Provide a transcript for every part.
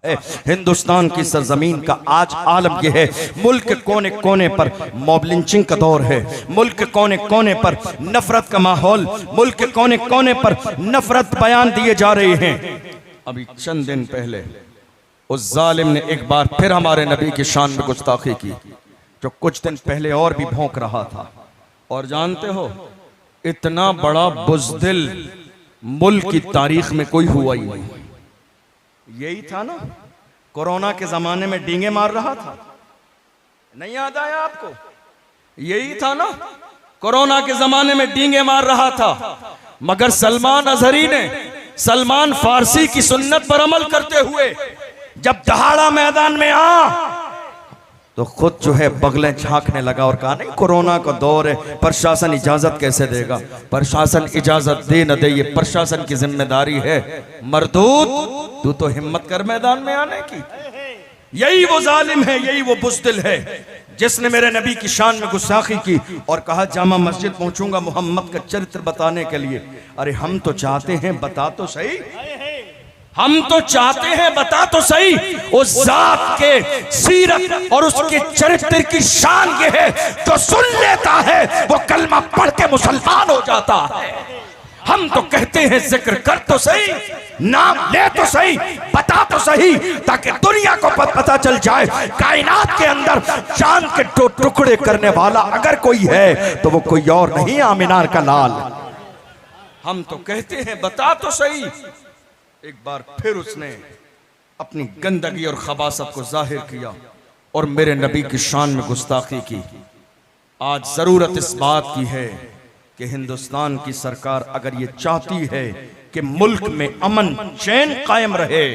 हिंदुस्तान की सरजमीन का आज आलम यह है, मुल्क के कोने कोने पर मॉब लिंचिंग का दौर है, मुल्क के कोने कोने पर नफरत का माहौल, मुल्क के कोने कोने पर नफरत बयान दिए जा रहे हैं। अभी चंद दिन पहले उस जालिम ने एक बार फिर हमारे नबी की शान में गुस्ताखी की, जो कुछ दिन पहले और भी भौंक रहा था। और जानते हो, इतना बड़ा बुज़दिल मुल्क की तारीख में कोई हुआ ही नहीं। यही था ना, कोरोना के जमाने में डींगे मार रहा था, नहीं याद आया आपको? यही था ना, कोरोना के जमाने में डींगे मार रहा था। मगर सलमान अजहरी ने सलमान फारसी की सुन्नत पर अमल करते हुए जब दहाड़ा मैदान में तो खुद जो है बगलें झांकने लगा और कहा, नहीं कोरोना का दौर है, प्रशासन इजाजत कैसे देगा? प्रशासन इजाजत दे न दे ये प्रशासन की जिम्मेदारी है। मरदूद, तू तो हिम्मत कर मैदान में आने की। यही वो जालिम है, यही वो बुज़दिल है जिसने मेरे नबी की शान में गुस्ताखी की और कहा जामा मस्जिद पहुंचूंगा मोहम्मद का चरित्र बताने के लिए। अरे हम तो चाहते हैं, बता तो सही, हम तो चाहते हैं बता तो सही, उस जात के सीरत और उसके चरित्र की शान ये है, जो सुन लेता है वो कलमा पढ़ के मुसलमान हो जाता है। हम तो कहते हैं जिक्र कर तो सही, नाम ले तो सही, बता तो सही, ताकि दुनिया को पता चल जाए कायनात के अंदर चांद के दो टुकड़े करने वाला अगर कोई है तो वो कोई और नहीं, आमिनार का लाल। हम तो कहते हैं बता तो सही। एक बार फिर उसने अपनी गंदगी और खबासत को जाहिर किया और मेरे नबी की शान में गुस्ताखी की। आज जरूरत इस बात की है कि हिंदुस्तान की सरकार अगर ये चाहती है कि मुल्क में अमन चैन कायम रहे,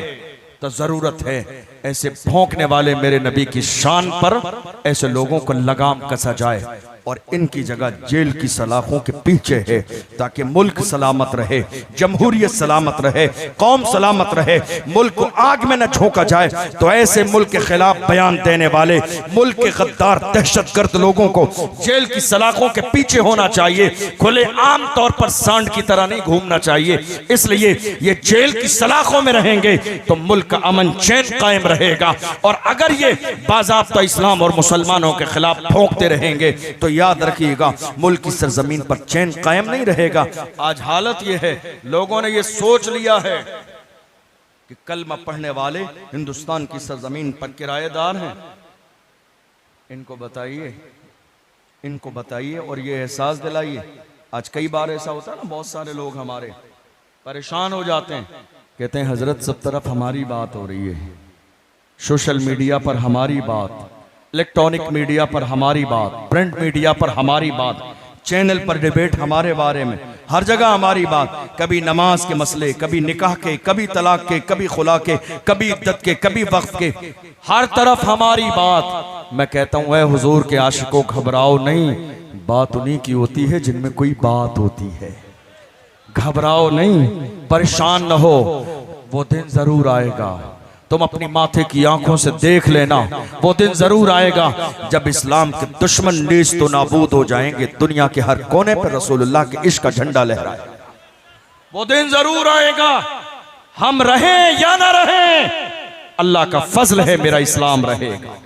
तो जरूरत है ऐसे भौंकने वाले मेरे नबी की शान पर ऐसे लोगों को लगाम कसा जाए और इनकी जगह जेल की सलाखों के पीछे है, ताकि मुल्क सलामत रहे, जमहूरियत सलामत रहे, कौम सलामत रहे, मुल्क को आग में न झोंका जाए। तो ऐसे मुल्क के खिलाफ बयान देने वाले, मुल्क के गद्दार दहशतगर्द लोगों को जेल की सलाखों के पीछे होना चाहिए, खुले आम तौर पर सांड की तरह नहीं घूमना चाहिए। इसलिए ये जेल की सलाखों में रहेंगे तो मुल्क का अमन चैन कायम रहेगा। और अगर ये बाज़ाब्ता इस्लाम और मुसलमानों के खिलाफ भौंकते रहेंगे तो याद रखिएगा मुल्क की सरजमीन पर चैन कायम नहीं रहेगा। आज हालत यह है, लोगों ने यह सोच लिया है कि कलमा पढ़ने वाले हिंदुस्तान की सरजमीन पर किराएदार हैं। इनको बताइए, इनको बताइए और ये एहसास दिलाइए। आज कई बार ऐसा होता है ना, बहुत सारे लोग हमारे परेशान हो जाते हैं, कहते हैं हजरत सब तरफ हमारी बात हो रही है, सोशल मीडिया पर हमारी बात, इलेक्ट्रॉनिक मीडिया पर हमारी बात, प्रिंट मीडिया पर हमारी बात, चैनल पर डिबेट हमारे बारे में, हर जगह हमारी बात। कभी नमाज के मसले, कभी निकाह के, कभी तलाक के, कभी खुला के, कभी इद्दत के, कभी वक्फ के, हर तरफ हमारी बात। मैं कहता हूँ ऐ हुजूर के आशिकों, घबराओ नहीं, बात उन्हीं की होती है जिनमें कोई बात होती है। घबराओ नहीं, परेशान न हो, वो दिन जरूर आएगा। तुम अपनी माथे की आंखों से देख लेना, वो दिन जरूर आएगा जब इस्लाम के दुश्मन नीच तो नाबूद हो जाएंगे, दुनिया के हर कोने पर रसूलुल्लाह के इश्क का झंडा लहराएगा। वो दिन जरूर आएगा, हम रहें या ना रहें, अल्लाह का फजल है मेरा इस्लाम रहेगा।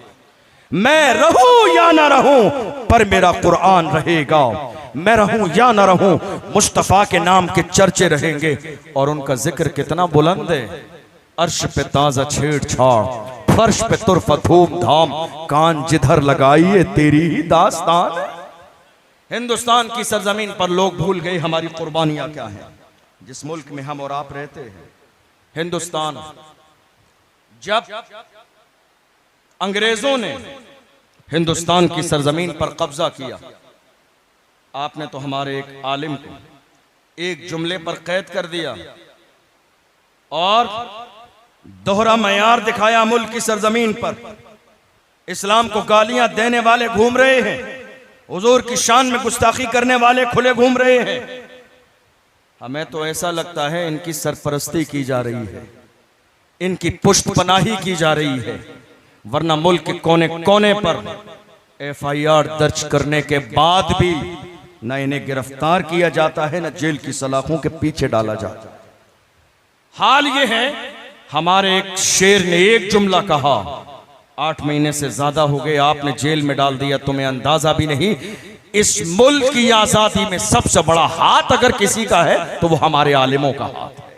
मैं रहूं या ना रहूं, पर मेरा कुरान रहेगा। मैं रहूं या ना रहूं, मुस्तफा के नाम के चर्चे रहेंगे। और उनका जिक्र कितना बुलंद है, अर्श पे ताजा छेड़छाड़, फर्श पे तुरफा धूम धाम, कान जिधर लगाइए तेरी ही दास्तान। हिंदुस्तान की सरजमीन पर लोग भूल गए हमारी कुर्बानियां क्या हैं। जिस मुल्क में हम और आप रहते हैं, हिंदुस्तान, जब अंग्रेजों ने हिंदुस्तान की सरजमीन पर कब्जा किया, आपने तो हमारे एक आलिम को एक जुमले पर कैद कर दिया और दोहरा मयार दिखाया मुल्क की सरजमीन पर। इस्लाम को गालियां देने वाले घूम रहे हैं, हुजूर की शान में गुस्ताखी करने वाले खुले घूम रहे हैं। हमें तो ऐसा लगता है इनकी सरपरस्ती की जा रही है, इनकी पुष्टपनाही की जा रही है, वरना मुल्क के कोने कोने पर FIR दर्ज करने के बाद भी न इन्हें गिरफ्तार किया जाता है, न जेल की सलाखों के पीछे डाला जाता है। हाल ये है, हमारे एक शेर ने एक जुमला कहा, 8 महीने से ज्यादा हो गए आपने जेल में डाल दिया, तुम्हें अंदाजा भी नहीं। इस मुल्क की आजादी में सबसे बड़ा हाथ अगर किसी का है तो वो हमारे आलिमों का हाथ है,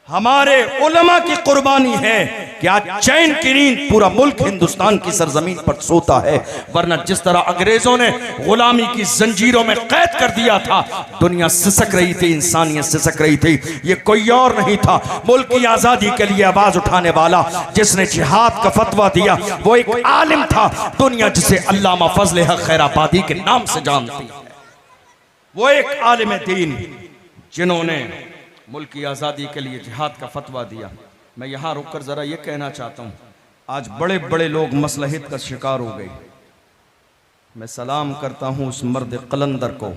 हमारे उलमा की कुर्बानी है कि आज चैन की नींद पूरा मुल्क हिंदुस्तान की सरजमीन पर सोता है। वरना जिस तरह अंग्रेजों ने गुलामी की जंजीरों में कैद कर दिया था, दुनिया सिसक रही थी, इंसानियत सिसक रही थी। ये कोई और नहीं था, मुल्क की आजादी के लिए आवाज उठाने वाला जिसने जिहाद का फतवा दिया वो एक आलिम था। दुनिया जिसे अल्लामा फजल हक खैराबादी के नाम से जानती है, वो एक आलिम दीन जिन्होंने मुल्क की आज़ादी के लिए जिहाद का फतवा दिया। मैं यहाँ रुककर ज़रा ये कहना चाहता हूँ, आज बड़े बड़े लोग मसलहत का शिकार हो गए। मैं सलाम करता हूँ उस मर्द कलंदर को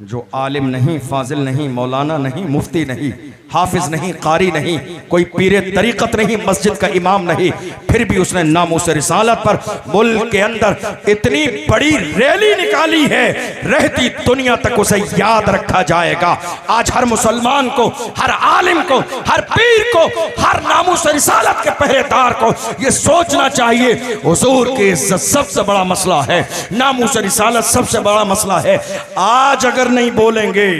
जो आलिम नहीं, फाजिल नहीं, मौलाना नहीं, मुफ्ती नहीं, हाफिज नहीं, कारी नहीं, कोई पीरे तरीक़त नहीं, मस्जिद का इमाम नहीं, फिर भी उसने नामूस रिसालत पर मुल्क के अंदर इतनी बड़ी रैली निकाली है, रहती दुनिया तक उसे याद रखा जाएगा। आज हर मुसलमान को, हर आलिम को, हर पीर को, हर नामूस रिसालत के पहरेदार को यह सोचना चाहिए, हुजूर की इज्जत सबसे बड़ा मसला है, नामूस रिसालत सबसे बड़ा मसला है। आज अगर नहीं बोलेंगे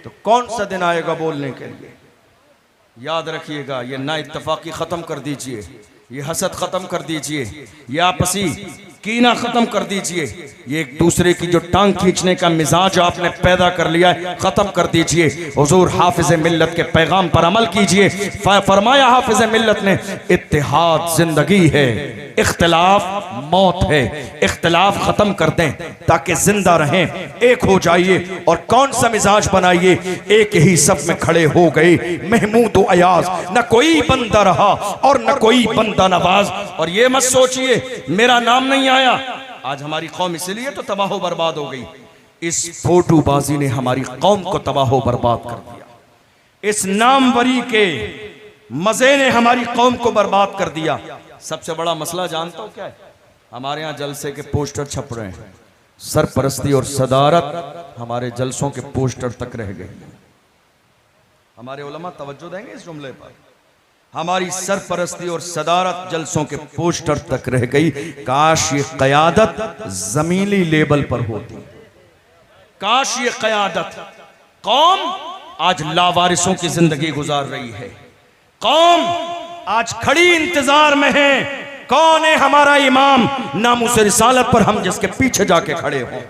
तो कौन सा दिन आएगा बोलने के लिए? याद रखिएगा, ये ना इत्तफाकी खत्म कर दीजिए, ये हसद खत्म कर दीजिए, ये आपसी कीना खत्म कर दीजिए, ये एक दूसरे की जो टांग खींचने का मिजाज आपने पैदा कर लिया है खत्म कर दीजिए। हुजूर हाफिज मिल्लत के पैगाम पर अमल कीजिए। फरमाया हाफिज मिल्लत ने, इत्तेहाद जिंदगी है, इख्तिलाफ मौत है। इख्तिलाफ खत्म कर दें ताकि जिंदा रहें, एक हो जाइए। और कौन सा मिजाज बनाइए, एक ही सब में खड़े हो गए महमूद अयाज, न कोई बंदा रहा और न कोई बंदा नवाज। और ये मत सोचिए मेरा नाम नहीं आया, आज हमारी कौम इसलिए तो तबाह बर्बाद हो गई, इस फोटोबाजी ने हमारी कौम को तबाह बर्बाद कर दिया, इस नामवरी के मजे ने हमारी कौम को बर्बाद कर दिया। सबसे बड़ा मसला जानता हो क्या है? हमारे यहाँ जलसे के पोस्टर छप रहे हैं, सरपरस्ती और सदारत हमारे जलसों के पोस्टर तक रह गए। हमारे उलमा तवज्जो देंगे इस जुमले पर, हमारी सरपरस्ती और सदारत जलसों के पोस्टर तक रह गई। काश ये क़यादत जमीनी लेवल पर होती, काश ये क़यादत। कौम आज लावारिसों की जिंदगी गुजार रही है, कौम आज खड़ी इंतजार में है, कौन है हमारा इमाम नामूस रिसालत पर हम जिसके पीछे जाके खड़े हों?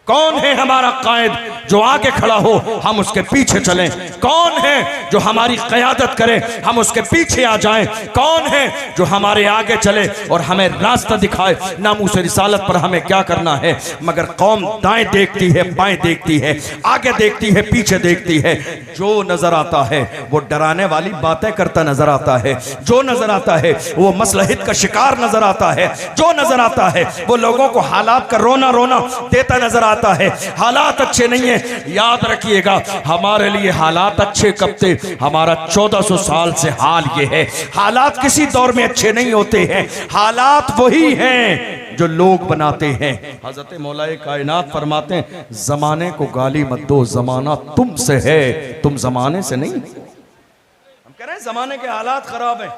कौन है हमारा कायद जो आगे खड़ा हो हम उसके पीछे चलें? कौन है जो हमारी क़यादत करे हम उसके पीछे आ जाएं? कौन है जो हमारे आगे चले और हमें रास्ता दिखाए नामूस रिसालत पर हमें क्या करना है? मगर कौम दाएं देखती है, बाएं देखती है, आगे देखती है, पीछे देखती है। जो नजर आता है वो डराने वाली बातें करता नजर आता है, जो नजर आता है वो मसलहत का शिकार नजर आता है, जो नजर आता है वो लोगों को हालात का रोना रोना देता नजर आता है। हालात अच्छे नहीं है, याद रखिएगा हमारे लिए हालात अच्छे कब थे? हमारा 1400 साल से हाल ये है। हालात किसी दौर में अच्छे नहीं होते हैं, हालात वही हैं जो लोग बनाते हैं। हजरत मौलाए कायनात फरमाते हैं, जमाने को गाली मत दो, जमाना तुमसे है, तुम जमाने से नहीं। हम कह रहे हैं जमाने के हालात खराब हैं,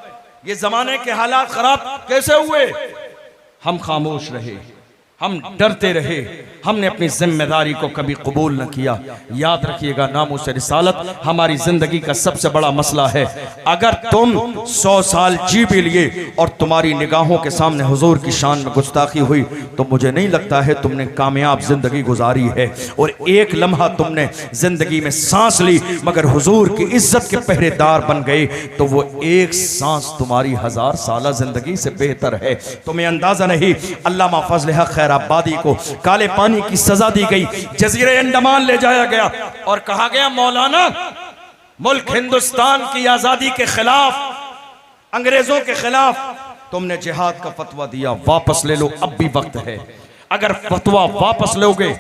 ये जमाने के हालात खराब कैसे हुए? हम खामोश रहे, हम डरते रहे, हमने अपनी जिम्मेदारी को कभी कबूल न किया। याद रखिएगा नामूस रिसालत हमारी जिंदगी का सबसे बड़ा मसला है। अगर तुम 100 साल जी भी लिए और तुम्हारी निगाहों के सामने हुजूर की शान में गुस्ताखी हुई तो मुझे नहीं लगता है तुमने कामयाब जिंदगी गुजारी है। और एक लम्हा तुमने जिंदगी में सांस ली मगर हुजूर की इज्जत के पहरेदार बन गए तो वो एक सांस तुम्हारी 1000 साल जिंदगी से बेहतर है। तुम्हें अंदाजा नहीं, अल्लामा फजल हक खैराबादी को काले पानी की सजा दी गई, जजीरे अंडमान ले जाया गया और कहा गया मौलाना मुल्क हिंदुस्तान की आजादी के खिलाफ, अंग्रेजों के खिलाफ तुमने जिहाद का फतवा दिया, वापस ले लो, अब भी वक्त है। अगर फतवा वापस लोगे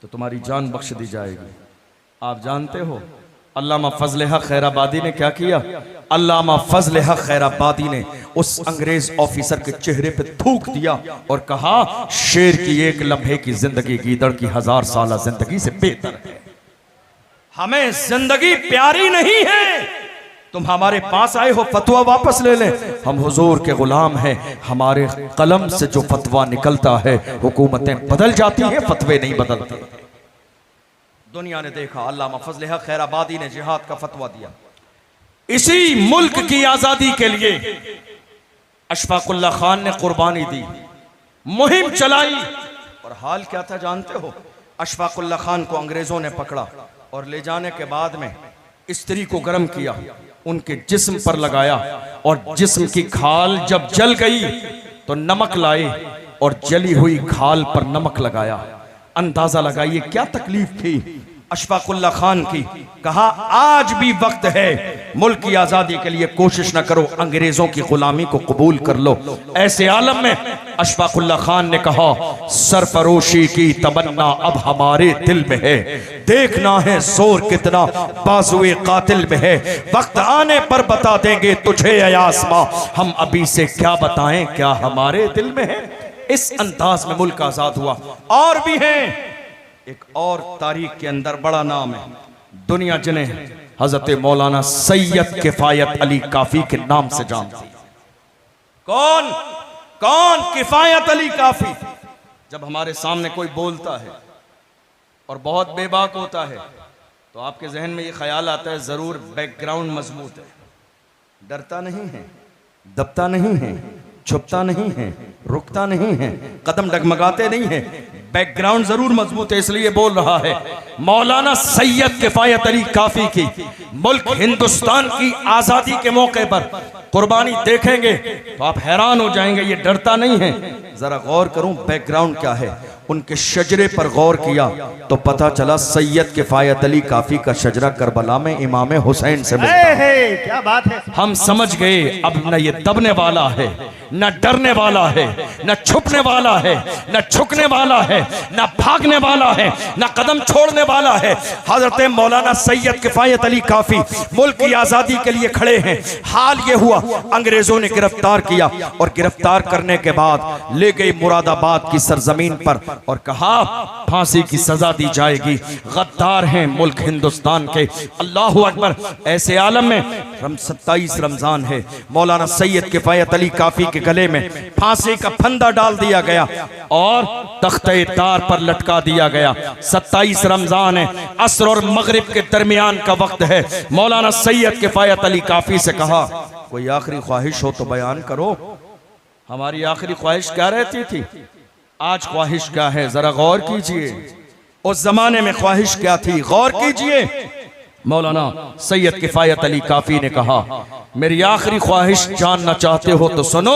तो तुम्हारी जान बख्श दी जाएगी। आप जानते हो अल्लामा फजल हक खैराबादी ने क्या किया? अल्लामा फजल हक खैराबादी ने उस अंग्रेज ऑफिसर के चेहरे पे थूक दिया और कहा, शेर की एक लम्हे की जिंदगी गीदड़ की 1000 साल जिंदगी से बेहतर है। हमें जिंदगी प्यारी नहीं है, तुम हमारे पास आए हो फतवा वापस ले लें, हम हुजूर के गुलाम हैं, हमारे कलम से जो फतवा निकलता है हुकूमतें बदल जाती हैं, फतवे नहीं बदलते। दुनिया ने देखा, अल्लामा फजल हक खैराबादी ने जिहाद का फतवा दिया। इसी मुल्क की आजादी के लिए अशफाकुल्लाह खान ने कुर्बानी दी, मुहिम चलाई, और हाल क्या था जानते हो? अशफाकुल्लाह खान को अंग्रेजों ने पकड़ा और ले जाने के बाद में स्त्री को गर्म किया, उनके जिस्म पर लगाया, और जिस्म की खाल जब जल गई तो नमक लाए और जली हुई खाल पर नमक लगाया। अंदाजा लगाइए क्या तकलीफ थी अशफाकुल्लाह खान की। कहा आज भी वक्त है, मुल्क की आजादी के लिए कोशिश न करो, अंग्रेजों की गुलामी को कबूल कर लो। ऐसे आलम में अशफाकुल्लाह खान ने कहा सरफरोशी की तमन्ना अब हमारे दिल में है, देखना है जोर कितना बाजुए कातिल में है, वक्त आने पर बता देंगे तुझे ऐ आसमां, हम अभी से क्या बताएं क्या हमारे दिल में है। इस अंदाज में मुल्क आजाद हुआ। और भी हैं, एक और तारीख के अंदर बड़ा नाम है, दुनिया जिन्हें हजरत मौलाना सैयद किफायत अली काफी के नाम से जानती। कौन कौन? किफायत अली काफी। जब हमारे सामने कोई बोलता है और बहुत बेबाक होता है तो आपके जहन में ये ख्याल आता है जरूर बैकग्राउंड मजबूत है, डरता नहीं है, दबता नहीं है, छुपता नहीं है, रुकता नहीं है, कदम डगमगाते नहीं है, बैकग्राउंड जरूर मजबूत है, इसलिए बोल रहा है। मौलाना सैयद किफायत अली काफी की मुल्क हिंदुस्तान की आजादी के मौके पर कुर्बानी देखेंगे तो आप हैरान हो जाएंगे, ये डरता नहीं है। जरा गौर करूं बैकग्राउंड क्या है। उनके शजरे पर गौर किया तो पता चला सैयद किफायत अली काफी का शजरा करबला में इमाम हुसैन से मिलता है। क्या बात है। हम समझ गए अब न ये दबने वाला है, न डरने वाला है, न छुपने वाला है, न झुकने वाला है, न भागने वाला है, न कदम छोड़ने वाला है। हजरत मौलाना सैयद किफायत अली काफी मुल्क की आजादी के लिए खड़े हैं। हाल ये हुआ अंग्रेजों ने गिरफ्तार किया और गिरफ्तार करने के बाद ले गए मुरादाबाद की सरजमीन पर और कहा फांसी की सजा दी जाएगी। गद्दार हैं मुल्क हिंदुस्तान के। अल्लाहु अकबर। ऐसे आलम में 27 रमजान है, मौलाना सैयद किफायत अली काफी के गले में फांसी का फंदा डाल दिया गया और तख्ते तार पर लटका दिया गया। 27 रमजान है, असर और मगरिब के दरमियान का वक्त है। मौलाना सैयद किफायत अली काफी से कहा कोई आखिरी ख्वाहिश हो तो बयान करो। हमारी आखिरी ख्वाहिश क्या रहती थी, आज ख्वाहिश क्या है, जरा गौर कीजिए। उस जमाने में ख्वाहिश क्या थी, गौर कीजिए। मौलाना सैयद किफायत अली काफी ने कहा मेरी आखिरी ख्वाहिश जानना चाहते हो तो सुनो,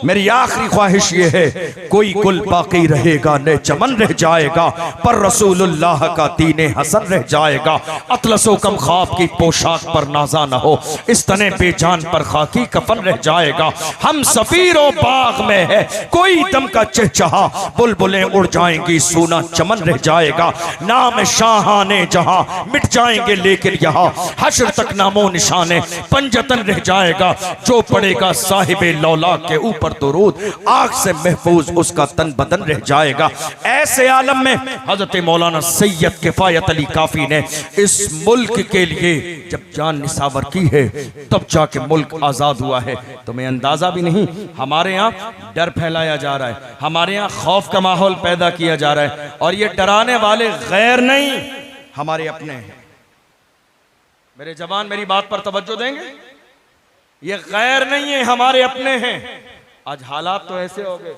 मेरी आखिरी ख्वाहिश ये है कोई गुल बाकी रहेगा न चमन रह जाएगा, पर रसूलुल्लाह का दीने हसन रह जाएगा। अतलसो कम ख्वाब की पोशाक पर नाजा न हो, इस तने बेजान पर खाकी कफन रह जाएगा। हम सफीरों बाग में है कोई दम का चहचहा, बुलबुलें उड़ जाएंगी सूना चमन रह जाएगा। नाम शाहाने जहां मिट जाएंगे लेकिन यहाँ हश्र तक नामो निशाने पंजतन रह जाएगा। जो पड़ेगा साहिबे लौला के ऊपर दुरूद, आग से महफूज उसका तन बदन रह जाएगा। ऐसे आलम में हजरत मौलाना सैयद किफायत अली काफी ने इस मुल्क के लिए जब जान निसावर की है तब जाके मुल्क आजाद हुआ है। तुम्हें अंदाजा भी नहीं, हमारे यहाँ डर फैलाया जा रहा है, हमारे यहाँ खौफ का माहौल पैदा किया जा रहा है, और ये डराने वाले गैर नहीं हमारे अपने हैं। मेरे जवान मेरी बात पर तवज्जो देंगे, ये गैर नहीं है हमारे अपने हैं। आज हालात तो ऐसे हो गए,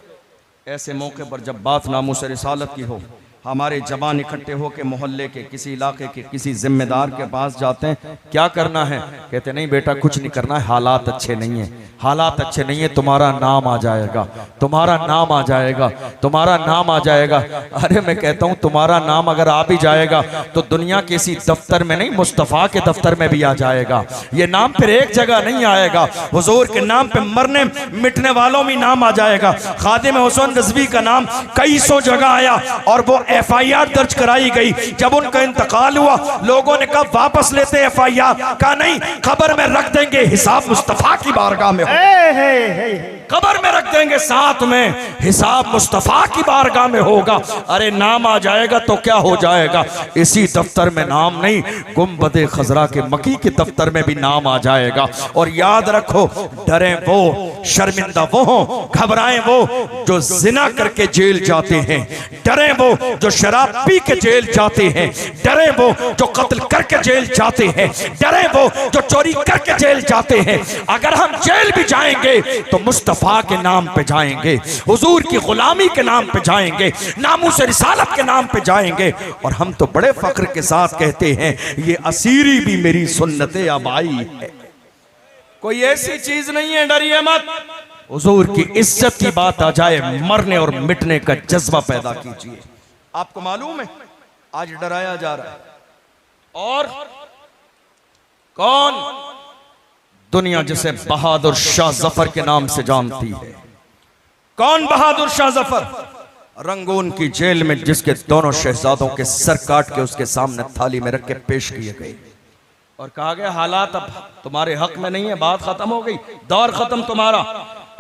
ऐसे मौके पर जब बात नामूस रिसालत की हो, हमारे जवान इकट्ठे होकर मोहल्ले के किसी इलाके के किसी जिम्मेदार के पास जाते हैं, क्या करना है, कहते नहीं बेटा कुछ नहीं करना है, हालात अच्छे नहीं है, हालात अच्छे नहीं है, तुम्हारा नाम आ जाएगा, तुम्हारा नाम आ जाएगा, तुम्हारा नाम आ जाएगा। अरे मैं कहता हूँ तुम्हारा नाम अगर आ भी जाएगा तो दुनिया के इसी दफ्तर में नहीं, मुस्तफ़ा के दफ्तर में भी आ जाएगा। ये नाम फिर एक जगह नहीं आएगा, हुजूर के नाम पे मरने मिटने वालों में नाम आ जाएगा। खादिम हुसैन रिजवी का नाम कई सौ जगह आया और वो FIR दर्ज कराई गई। जब उनका इंतकाल हुआ लोगों ने कहा वापस लेते FIR, कहा नहीं खबर में रख देंगे, हिसाब मुस्तफा की बारगाह में कब्र में रख देंगे, साथ में हिसाब मुस्तफा की बारगाह में होगा। अरे नाम आ जाएगा तो क्या हो जाएगा, इसी दफ्तर में नाम नहीं, गुंबदे खजरा के मकी के दफ्तर में भी नाम आ जाएगा। और याद रखो, डरे वो, शर्मिंदा वो हो, घबराएं वो जो जिना करके जेल जाते हैं, डरे वो जो शराब पी के जेल जाते हैं, डरे वो जो कत्ल करके जेल जाते हैं, डरे वो जो चोरी करके जेल जाते हैं। अगर हम जेल भी जाएंगे तो मुस्तफा के नाम पे जाएंगे, हुजूर की गुलामी के नाम पे जाएंगे, नामूस रिसालत के नाम पे जाएंगे। और हम तो बड़े फख्र के साथ कहते हैं, ये असीरी भी मेरी सुन्नते आबाई है। कोई ऐसी चीज नहीं है, डरिए मत। हुजूर की इज्जत की बात आ जाए, मरने और मिटने का जज्बा पैदा कीजिए। आपको मालूम है आज डराया जा रहा है, और कौन? दुनिया जिसे बहादुर शाह जफर के नाम से जानती है। कौन बहादुर शाह जफर? रंगून की जेल में जिसके दोनों शहजादों के सर काट के उसके सामने थाली में रख के पेश किए गए और कहा गया हालात अब तुम्हारे हक में नहीं है, बात खत्म हो गई, दौर खत्म तुम्हारा।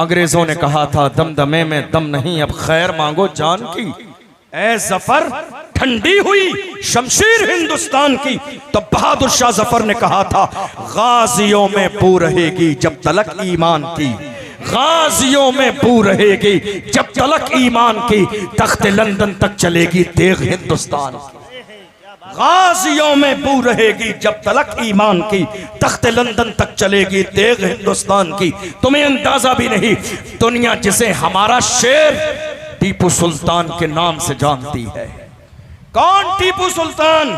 अंग्रेजों ने कहा था दमदमे में दम नहीं, अब खैर मांगो जान की। ऐ जफर ठंडी हुई शमशीर हिंदुस्तान की, तो बहादुर शाह जफर ने कहा था गाजियों में बू रहेगी जब तलक ईमान की, गाजियों में बू रहेगी जब तलक ईमान की, तख्त लंदन तक चलेगी तेग हिंदुस्तान की। गाजियों में बू रहेगी जब तलक ईमान की, तख्त लंदन तक चलेगी तेग हिंदुस्तान की। तुम्हें अंदाजा भी नहीं, दुनिया जिसे हमारा शेर टीपू सुल्तान के नाम से जानती है। कौन टीपू सुल्तान?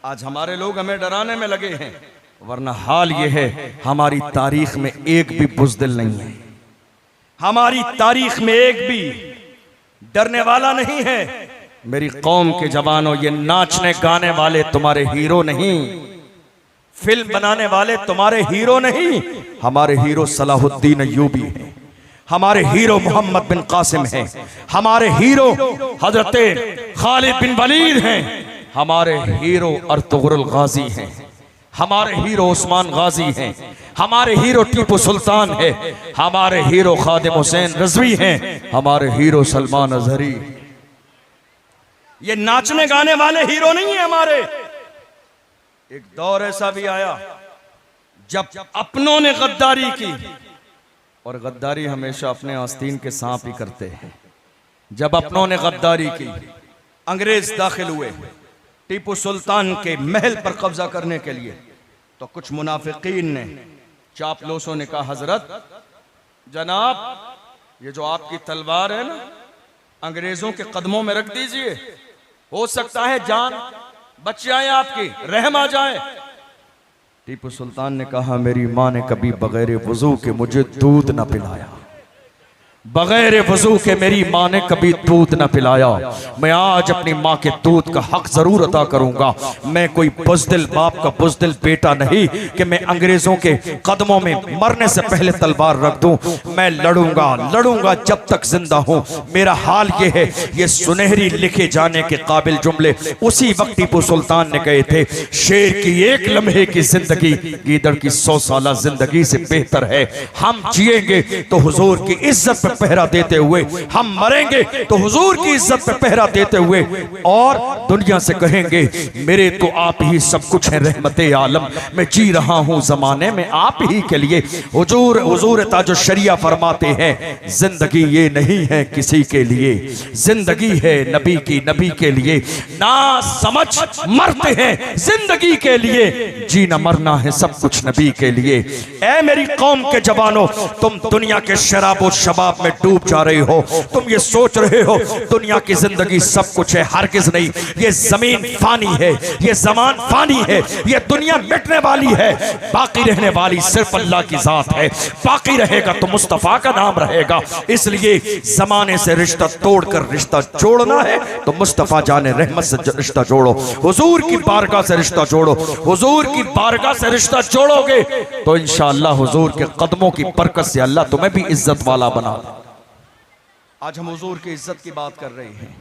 आज हमारे लोग हमें डराने में लगे हैं, वरना हाल यह है हमारी तारीख में एक भी बुज़दिल नहीं है, हमारी तारीख में एक भी डरने वाला नहीं है। मेरी कौम के जवानों, ये नाचने गाने वाले तुम्हारे हीरो नहीं, फिल्म बनाने वाले तुम्हारे हीरो नहीं। हमारे हीरो सलाहुद्दीन अय्यूबी हैं, हमारे हीरो मोहम्मद बिन कासिम हैं, हमारे हीरो हजरत खालिद बिन वलीद हैं, हमारे हीरो अर्तुगरुल गाजी हैं, हमारे हीरो उस्मान गाजी हैं, हमारे हीरो टीपू सुल्तान है, हमारे हीरो खादिम हुसैन रज़वी हैं, हमारे हीरो सलमान अजहरी। ये नाचने गाने वाले हीरो नहीं है हमारे। एक दौर ऐसा भी आया जब अपनों ने गद्दारी की, और गद्दारी हमेशा अपने आस्तीन के सांप ही करते हैं। जब अपनों ने गद्दारी की, अंग्रेज दाखिल हुए टीपू सुल्तान के महल पर कब्जा करने के लिए, तो कुछ मुनाफिकीन ने, चापलूसों ने कहा हजरत जनाब, ये जो आपकी तलवार है ना, अंग्रेजों के कदमों में रख दीजिए, हो सकता है जान बच जाए, आपकी रहम आ जाए। टीपू सुल्तान ने कहा मेरी माँ ने कभी बगैर वजू के मुझे दूध न पिलाया, बगैर वजू के मेरी माँ ने कभी दूध न पिलाया। मैं आज अपनी माँ के दूध का हक जरूर अदा करूंगा। मैं कोई बुज़दिल बाप का बुज़दिल बेटा नहीं कि मैं अंग्रेजों के कदमों में मरने से पहले तलवार रख दूं। मैं लड़ूंगा लड़ूंगा जब तक जिंदा हूं। मेरा हाल ये है। ये सुनहरी लिखे जाने के काबिल जुमले उसी वक्त टीपू सुल्तान ने कहे थे, शेर की एक लम्हे की जिंदगी गीदड़ की 100 साला जिंदगी से बेहतर है। हम जिएंगे तो हुजूर की इज्जत पे पहरा देते हुए, हम मरेंगे तो हुजूर की इज्जत पे पहरा देते हुए, और दुनिया से कहेंगे मेरे तो आप ही सब कुछ है, रहमते आलम। मैं जी रहा हूं जमाने में आप ही के लिए। हुजूर ताजो शरिया फरमाते हैं, जिंदगी ये नहीं है किसी के लिए, जिंदगी है नबी की, नबी के लिए। ना समझ मरते हैं जिंदगी के लिए, जीना मरना है सब कुछ नबी के लिए। ऐ मेरी कौम के जवानों, तुम दुनिया के शराब और शबाब में डूब जा रहे हो। तुम ये सोच रहे हो दुनिया की जिंदगी सब कुछ है, हरगिज़ नहीं। ये जमीन फानी है, ये जमान फानी है, ये दुनिया मिटने वाली है। बाकी रहने वाली सिर्फ अल्लाह की जात है। बाकी रहेगा तो मुस्तफा का नाम रहेगा। इसलिए जमाने से रिश्ता तोड़कर रिश्ता जोड़ना है तो मुस्तफा जाने रहमत से रिश्ता जोड़ो, हुजूर की बारगाह से रिश्ता जोड़ो। हुजूर की बारगाह से रिश्ता जोड़ोगे तो इंशाअल्लाह हुजूर के कदमों की बरकत से अल्लाह तुम्हें भी इज्जत वाला बना। आज हम हुजूर की इज्जत की बात कर रहे हैं।